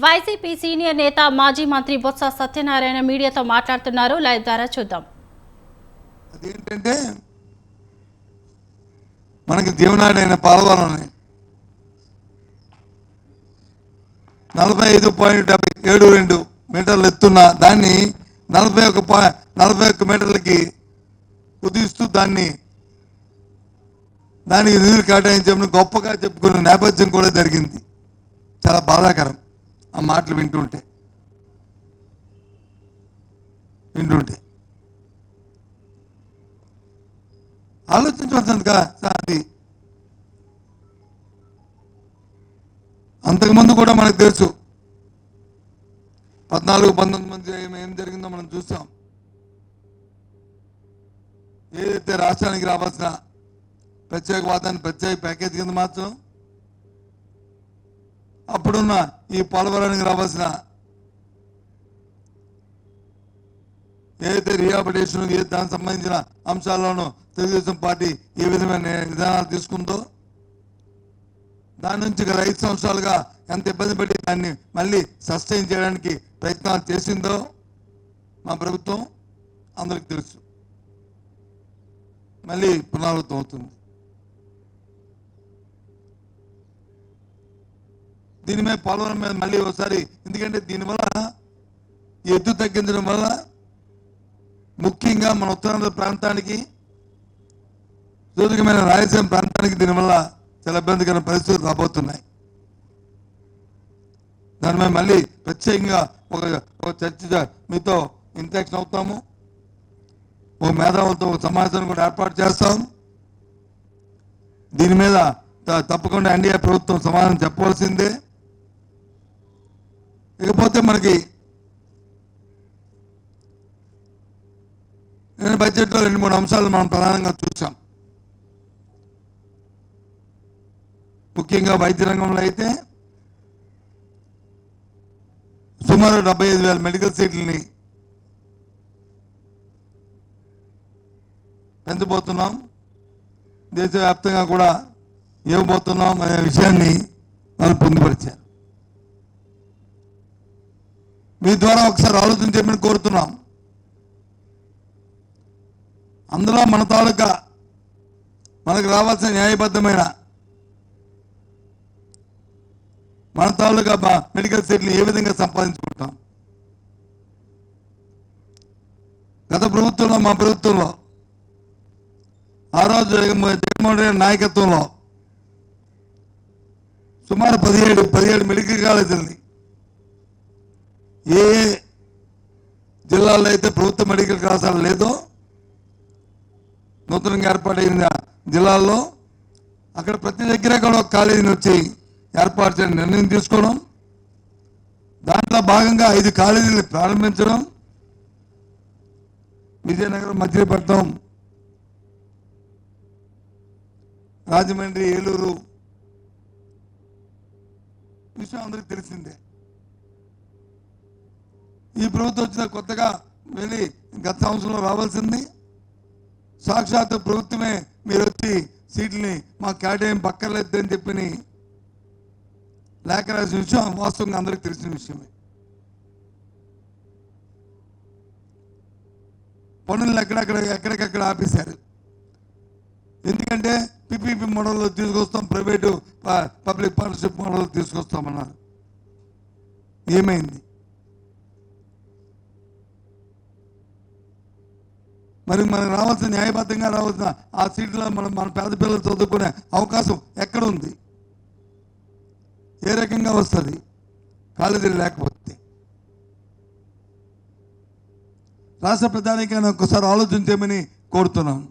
YCP senior నేత మాజీ మంత్రి బొత్స సత్యనారాయణ మీడియాతో మాట్లాడుతున్నారు. లైవ్ ద్వారా చూద్దాం. అదేంటంటే మనకి జీవనాడైన పాలవరంని 45.72 మీటర్లు ఎత్తున్న దాన్ని 41 మీటర్లకి కుదిస్తూ దానికి నిధులు కేటాయించమని గొప్పగా చెప్పుకునే నేపథ్యం కూడా జరిగింది. చాలా బాధాకరం ఆ మాటలు వింటుంటే ఆలోచించవలసింది సాది. అంతకుముందు కూడా మనకు తెలుసు 14-19 మంది ఏం జరిగిందో మనం చూసాం. ఏదైతే రాష్ట్రానికి రావాల్సిన ప్రత్యేక వాదాన్ని ప్రత్యేక ప్యాకేజ్ కింద మాత్రం అప్పుడున్న ఈ పోలవరానికి రావాల్సిన ఏదైతే రిహాబిలిటేషన్ దానికి సంబంధించిన అంశాల్లోనూ తెలుగుదేశం పార్టీ ఏ విధమైన విధానాలు తీసుకుందో దాని నుంచి గత 5 సంవత్సరాలుగా ఎంత ఇబ్బంది పడి దాన్ని మళ్ళీ సస్టైన్ చేయడానికి ప్రయత్నాలు చేసిందో మా ప్రభుత్వం అందరికి తెలుసు. మళ్ళీ పునరావృతం అవుతుంది. దీని మీద పోలవరం మీద మళ్ళీ ఒకసారి, ఎందుకంటే దీనివల్ల ఎత్తు తగ్గించడం వల్ల ముఖ్యంగా మన ఉత్తరాంధ్ర ప్రాంతానికి సూచకమైన రాయలసీమ ప్రాంతానికి దీనివల్ల చాలా ఇబ్బందికర పరిస్థితులు రాబోతున్నాయి. దాని మీద మళ్ళీ ప్రత్యేకంగా ఒక చర్చ మీతో ఇంటరాక్షన్ అవుతాము. ఓ మేధావులతో ఒక సమావేశాన్ని కూడా ఏర్పాటు చేస్తాం. దీని మీద తప్పకుండా ఎన్డీఏ ప్రభుత్వం సమాధానం చెప్పవలసిందే. ఇకపోతే మనకి బడ్జెట్లో 2-3 అంశాలు మనం ప్రధానంగా చూసాం. ముఖ్యంగా వైద్య రంగంలో అయితే సుమారు 75,000 మెడికల్ సీట్లని పెంచబోతున్నాం. దేశవ్యాప్తంగా కూడా ఇవ్వబోతున్నాం అనే విషయాన్ని వాళ్ళు పొందుపరిచారు. మీ ద్వారా ఒకసారి ఆలోచన చేయమని కోరుతున్నాం. అందులో మన తాలూకా మనకు రావాల్సిన న్యాయబద్ధమైన మన తాలూకా మెడికల్ సీట్లు ఏ విధంగా సంపాదించుకుంటాం. గత ప్రభుత్వంలో మా ప్రభుత్వంలో ఆ రోజు జగన్మోహన్ రెడ్డి నాయకత్వంలో సుమారు 17 మెడికల్ కాలేజీలని ఏ జిల్లాలో అయితే ప్రభుత్వ మెడికల్ కళాశాల లేదో నూతనంగా ఏర్పాటైన జిల్లాల్లో అక్కడ ప్రతి దగ్గర కూడా ఒక కాలేజీని వచ్చి ఏర్పాటు చేయడం నిర్ణయం తీసుకోవడం, దాంట్లో భాగంగా 5 కాలేజీలు ప్రారంభించడం, విజయనగరం, మచిలీపట్నం, రాజమండ్రి, ఏలూరు విషయం అందరికీ తెలిసిందే. ఈ ప్రభుత్వం వచ్చిన కొత్తగా వెళ్ళి గత సంవత్సరంలో రావాల్సింది సాక్షాత్ ప్రభుత్వమే మీరు వచ్చి సీట్లని మా కేటాయింపు పక్కర్లేదు అని చెప్పి లేఖ రాసిన విషయం వాస్తవంగా అందరికీ తెలిసిన విషయమే. పనులను ఎక్కడికక్కడ ఆపేశారు. ఎందుకంటే పిపిపి మోడల్లో తీసుకొస్తాం, ప్రైవేటు పబ్లిక్ పార్ట్నర్షిప్ మోడల్లో తీసుకొస్తామన్నారు. ఏమైంది? మరి మనకు రావాల్సిన న్యాయబద్ధంగా రావాల్సిన ఆ సీట్లో మన పేద పిల్లలు చదువుకునే అవకాశం ఎక్కడ ఉంది? ఏ రకంగా వస్తుంది కాలేజీలు లేకపోతే? రాష్ట్ర ప్రధానికైనా ఒక్కసారి ఆలోచించమని కోరుతున్నాను.